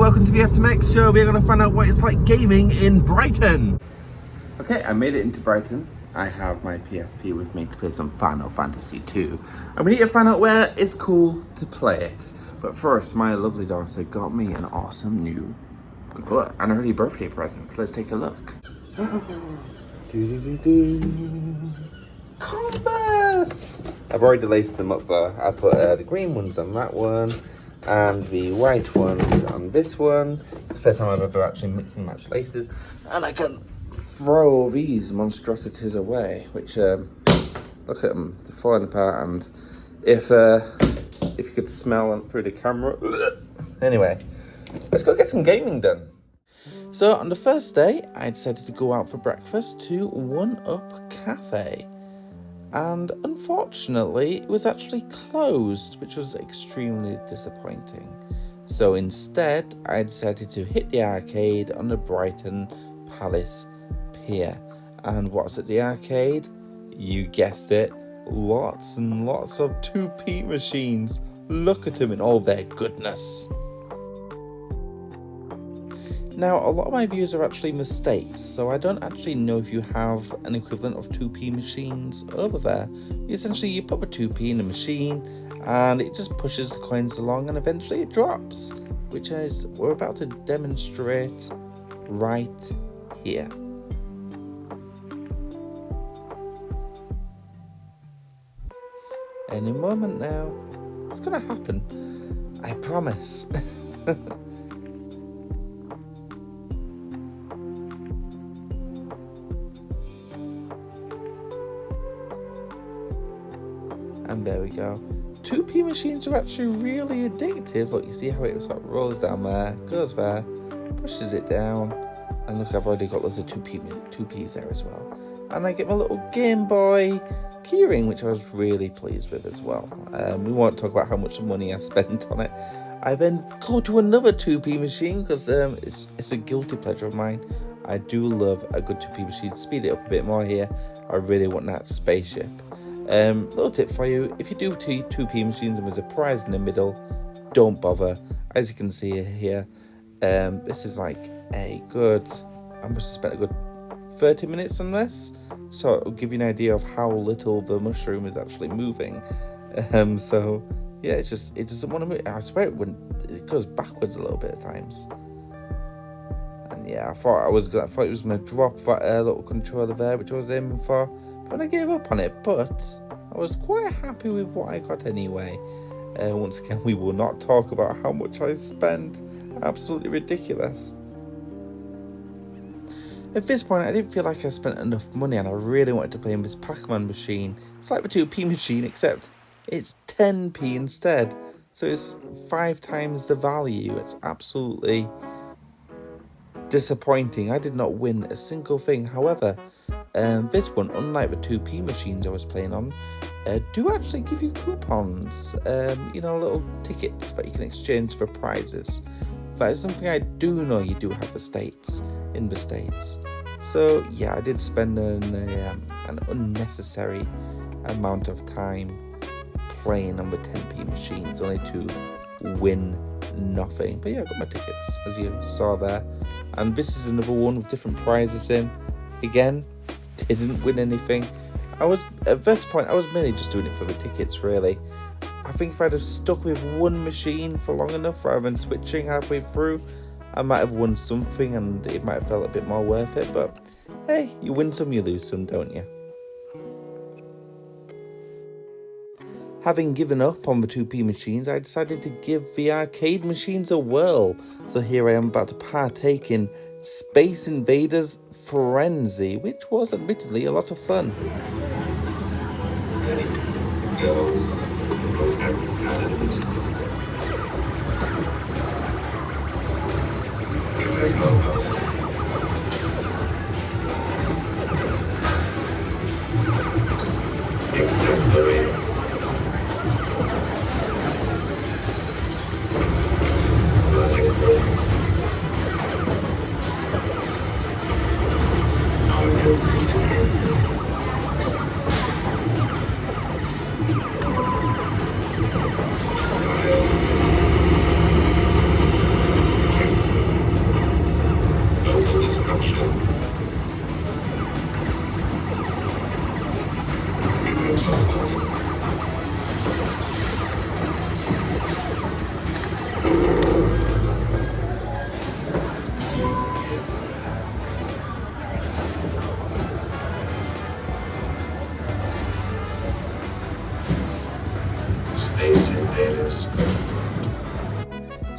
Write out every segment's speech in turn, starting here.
welcome to the SMX show. We're going to find out what it's like gaming in Brighton. Okay, I made it into Brighton. I have my PSP with me to play some Final Fantasy 2. And we need to find out where it's cool to play it. But first, my lovely daughter got me an awesome new an early birthday present. Let's take a look. Compass! I've already laced them up there. I put the green ones on that one and the white ones on this one. It's the first time I've ever actually mixed and matched laces. And I can throw these monstrosities away, which look at them, they're falling apart. And if you could smell them through the camera. Anyway, let's go get some gaming done. So on the first day, I decided to go out for breakfast to One Up Cafe. And unfortunately, it was actually closed, which was extremely disappointing. So instead, I decided to hit the arcade on the Brighton Palace Pier. And what's at the arcade? You guessed it, lots and lots of 2p machines. Look at them in all their goodness. Now, a lot of my views are actually mistakes, so I don't actually know if you have an equivalent of 2p machines over there. Essentially, you put a 2p in the machine, and it just pushes the coins along, and eventually it drops, which is we're about to demonstrate right here. Any moment now, it's gonna happen. I promise. And there we go. 2p machines are actually really addictive. Look, you see how it sort of rolls down there, goes there, pushes it down, and look, I've already got loads of 2p's there as well. And I get my little Game Boy keyring, which I was really pleased with as well. We won't talk about how much money I spent on it. I then go to another 2p machine because it's a guilty pleasure of mine. I do love a good 2p machine. Speed it up a bit more here. I really want that spaceship. Little tip for you, if you do 2p machines and there's a prize in the middle, don't bother. As you can see here, this is like I must have spent a good 30 minutes on this, so it'll give you an idea of how little the mushroom is actually moving. So yeah, it doesn't want to move. I swear it goes backwards a little bit at times. And yeah, I thought it was gonna drop that little controller there, which I was aiming for. But I gave up on it, but I was quite happy with what I got anyway. Once again, we will not talk about how much I spent. Absolutely ridiculous. At this point, I didn't feel like I spent enough money, and I really wanted to play in this Pac-Man machine. It's like the 2p machine, except it's 10p instead. So it's 5 times the value. It's absolutely disappointing. I did not win a single thing. However, this one, unlike the 2p machines I was playing on, do actually give you coupons, little tickets that you can exchange for prizes. That is something I do know you do have in the States. So yeah, I did spend an unnecessary amount of time playing on the 10p machines, only to win nothing. But yeah, I got my tickets, as you saw there. And this is another one with different prizes in. Again, didn't win anything. At this point, I was mainly just doing it for the tickets, really. I think if I'd have stuck with one machine for long enough rather than switching halfway through, I might have won something and it might have felt a bit more worth it. But hey, you win some, you lose some, don't you? Having given up on the 2p machines, I decided to give the arcade machines a whirl. So here I am about to partake in Space Invaders Frenzy, which was admittedly a lot of fun. Ready, go. Accelerate.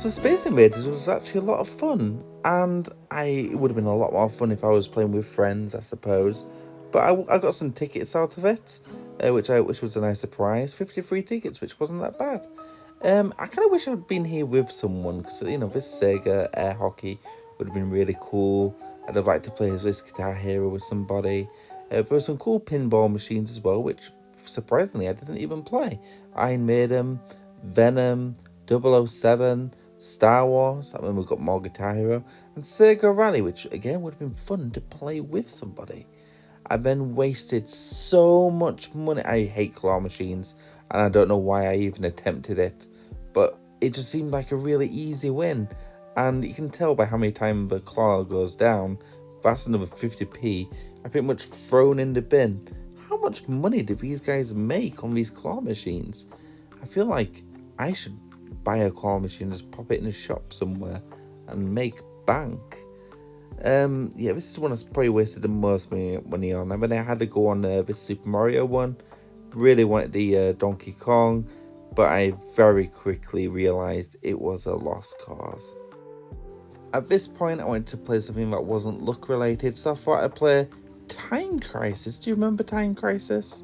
So Space Invaders was actually a lot of fun, and it would have been a lot more fun if I was playing with friends, I suppose. But I got some tickets out of it, which was a nice surprise. 53 tickets, which wasn't that bad. I kind of wish I'd been here with someone, because, you know, this Sega air hockey would have been really cool. I'd have liked to play this Guitar Hero with somebody. There were some cool pinball machines as well, which surprisingly I didn't even play. Iron Maiden, Venom, 007, Star Wars, I remember we got more Guitar Hero, and Sega Rally, which again would have been fun to play with somebody. I then wasted so much money. I hate claw machines, and I don't know why I even attempted it, but it just seemed like a really easy win. And you can tell by how many times the claw goes down, that's another 50p. I pretty much thrown in the bin. How much money do these guys make on these claw machines? I feel like I should buy a claw machine, just pop it in a shop somewhere and make bank. Yeah, this is one I've probably wasted the most money on. I mean, I had to go on this Super Mario one. Really wanted the Donkey Kong, but I very quickly realised it was a lost cause. At this point, I wanted to play something that wasn't luck related, so I thought I'd play Time Crisis. Do you remember Time Crisis?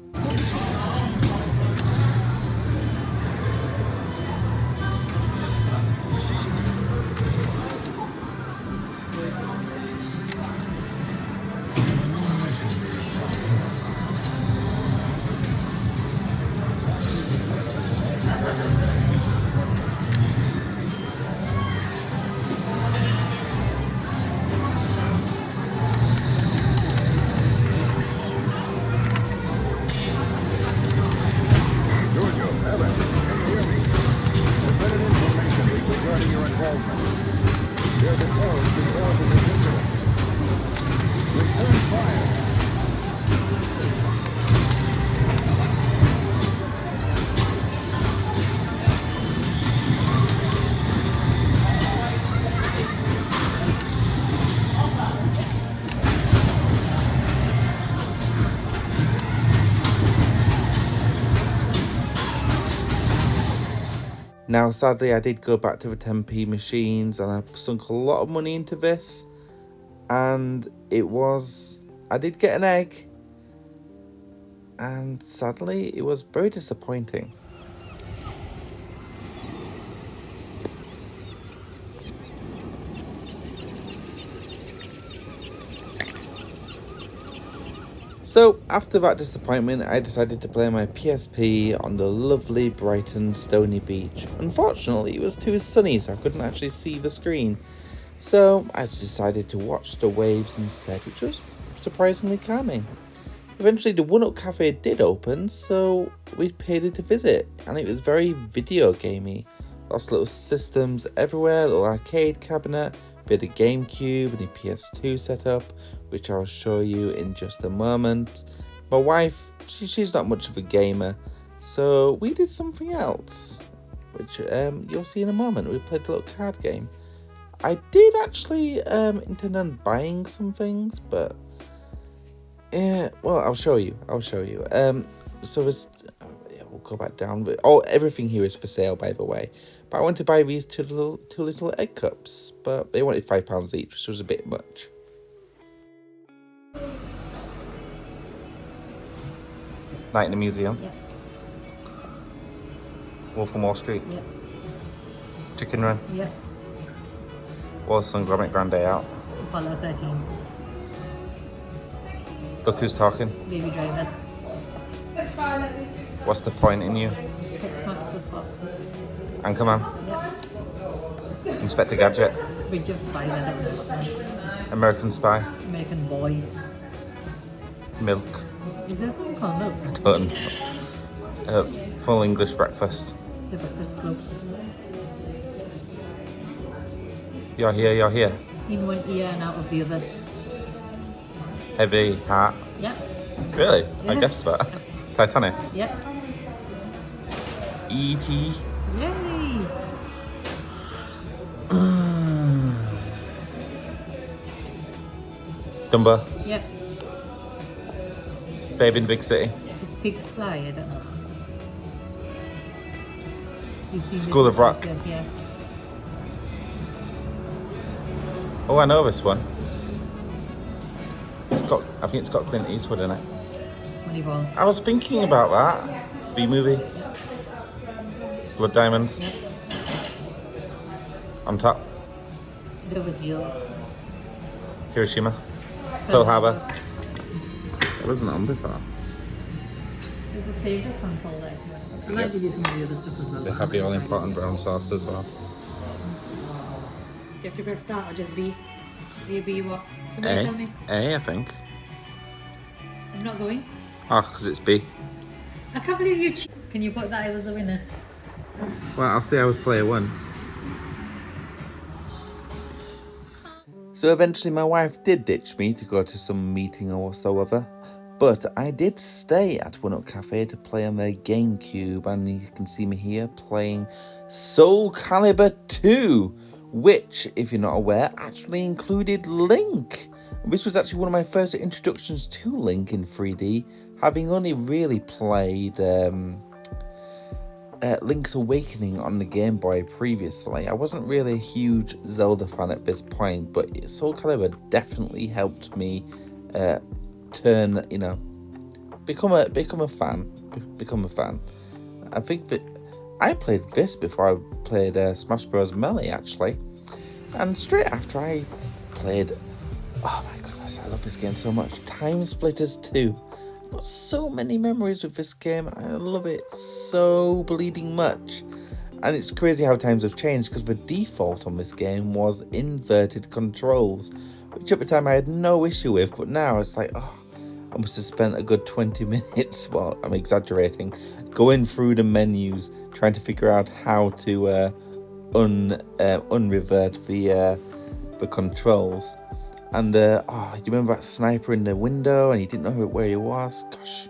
Now, sadly, I did go back to the 10p machines, and I sunk a lot of money into this, and I did get an egg, and sadly, it was very disappointing. So, after that disappointment, I decided to play my PSP on the lovely Brighton Stony Beach. Unfortunately, it was too sunny, so I couldn't actually see the screen. So, I decided to watch the waves instead, which was surprisingly calming. Eventually, the One Up Cafe did open, so we paid it a visit, and it was very video gamey. Lots of little systems everywhere, little arcade cabinet, bit of GameCube and a PS2 setup, which I'll show you in just a moment. My wife, she's not much of a gamer, so we did something else, which you'll see in a moment. We played a little card game. I did actually intend on buying some things, but well, I'll show you. So there's, we'll go back down. But everything here is for sale, by the way. But I wanted to buy these two little egg cups, but they wanted £5 each, which was a bit much. Night in the museum. Yep. Wolf on Wall Street. Yep. Chicken Run. Yep. Wallace and Gromit Grand Day Out. Apollo 13. Look Who's Talking. Baby Driver. What's the Point in You? X-Max as well. Anchorman. Yep. Inspector Gadget. Bridge of Spies, I don't know what one. American Spy. American Boy. Milk. Is there a thing called Milk? I don't know. Full English Breakfast. The Breakfast Club. You're here. In one ear and out of the other. Heavy Heart. Yep. Really? Yeah. I guessed that. Titanic. Yep. E.T. Yay! Dumbo. Yep. Babe in the Big City. If pigs fly, I don't know. You've seen School this of Rock. before, yeah. Oh, I know this one. I think it's got Clint Eastwood in it. Moneyball. I was thinking about that. B-movie. Blood Diamond. Yep. On top. Go with deals. Hiroshima. Pearl Harbor. It wasn't on before. There's a Sega console there too. I might give you some of the other stuff as well. They have the all-important brown sauce as well. Do you have to press start or just B? B what? Somebody tell me. A, I think. I'm not going. Oh, because it's B. I can't believe you Can you put that I was the winner? Well, I'll say I was player 1. So eventually my wife did ditch me to go to some meeting or whatsoever. But I did stay at One Up Cafe to play on their GameCube, and you can see me here playing Soul Calibur 2, which, if you're not aware, actually included Link. This was actually one of my first introductions to Link in 3D, having only really played Link's Awakening on the Game Boy previously. I wasn't really a huge Zelda fan at this point, but Soul Calibur definitely helped me turn, become a fan. I think that I played this before I played Smash Bros. Melee, actually. And straight after I played, oh my goodness, I love this game so much, Time Splitters 2. I've got so many memories with this game, and I love it so bleeding much. And it's crazy how times have changed, because the default on this game was inverted controls, which at the time I had no issue with, but now it's like, oh, I must have spent a good 20 minutes, well, I'm exaggerating, going through the menus, trying to figure out how to unrevert the controls. And, do you remember that sniper in the window and you didn't know where he was? Gosh.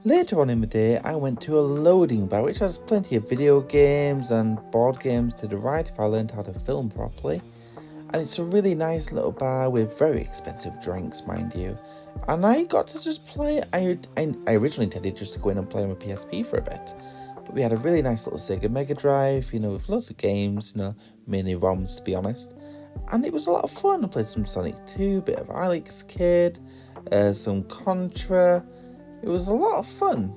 Later on in the day, I went to a loading bar, which has plenty of video games and board games to the right if I learned how to film properly. And it's a really nice little bar with very expensive drinks, mind you. And I got to just play. I originally intended just to go in and play on my PSP for a bit. But we had a really nice little Sega Mega Drive, with lots of games, mini ROMs to be honest. And it was a lot of fun. I played some Sonic 2, a bit of Alex Kidd, some Contra. It was a lot of fun.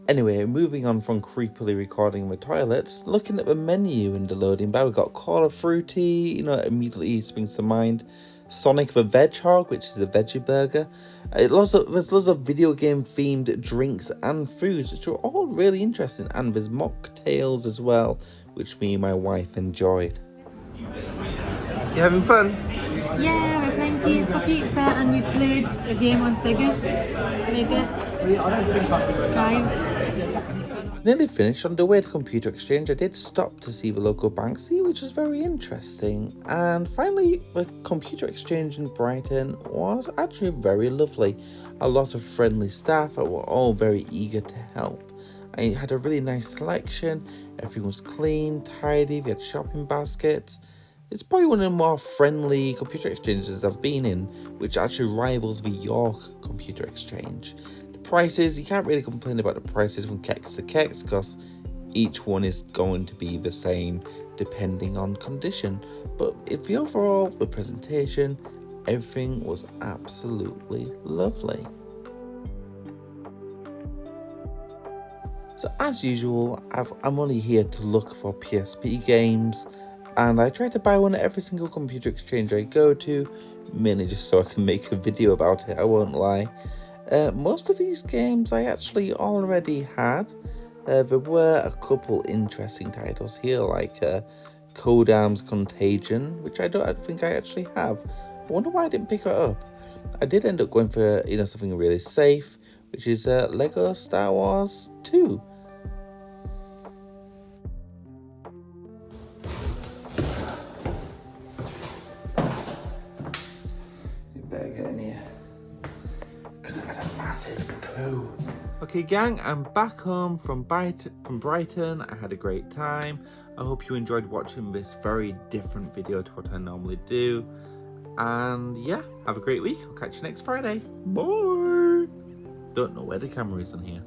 Anyway, moving on from creepily recording in the toilets, looking at the menu in the loading bar, we've got Call of Fruity, immediately springs to mind. Sonic the Hedgehog, which is a veggie burger. There's lots of video game themed drinks and foods, which are all really interesting. And there's mocktails as well, which me and my wife enjoyed. You having fun? Yeah, we're playing Pizza Pizza and we played a game on Sega Mega Drive. Nearly finished. On the way to Computer Exchange, I did stop to see the local Banksy, which was very interesting. And finally, the Computer Exchange in Brighton was actually very lovely. A lot of friendly staff that were all very eager to help. I had a really nice selection. Everything was clean, tidy. We had shopping baskets. It's probably one of the more friendly computer exchanges I've been in, which actually rivals the York Computer Exchange. The prices, you can't really complain about the prices from Kex to Kex, because each one is going to be the same depending on condition. But if the overall, the presentation, everything was absolutely lovely. So as usual, I'm only here to look for PSP games, and I try to buy one at every single computer exchange I go to, mainly just so I can make a video about it, I won't lie. Most of these games I actually already had. There were a couple interesting titles here, like Kodam's Contagion, which I don't think I actually have. I wonder why I didn't pick it up. I did end up going for something really safe, which is Lego Star Wars 2. You better get in here, because I've had a massive poo. Okay gang, I'm back home from Brighton. I had a great time. I hope you enjoyed watching this very different video to what I normally do. And yeah, have a great week. I'll catch you next Friday. Bye! Don't know where the camera is on here.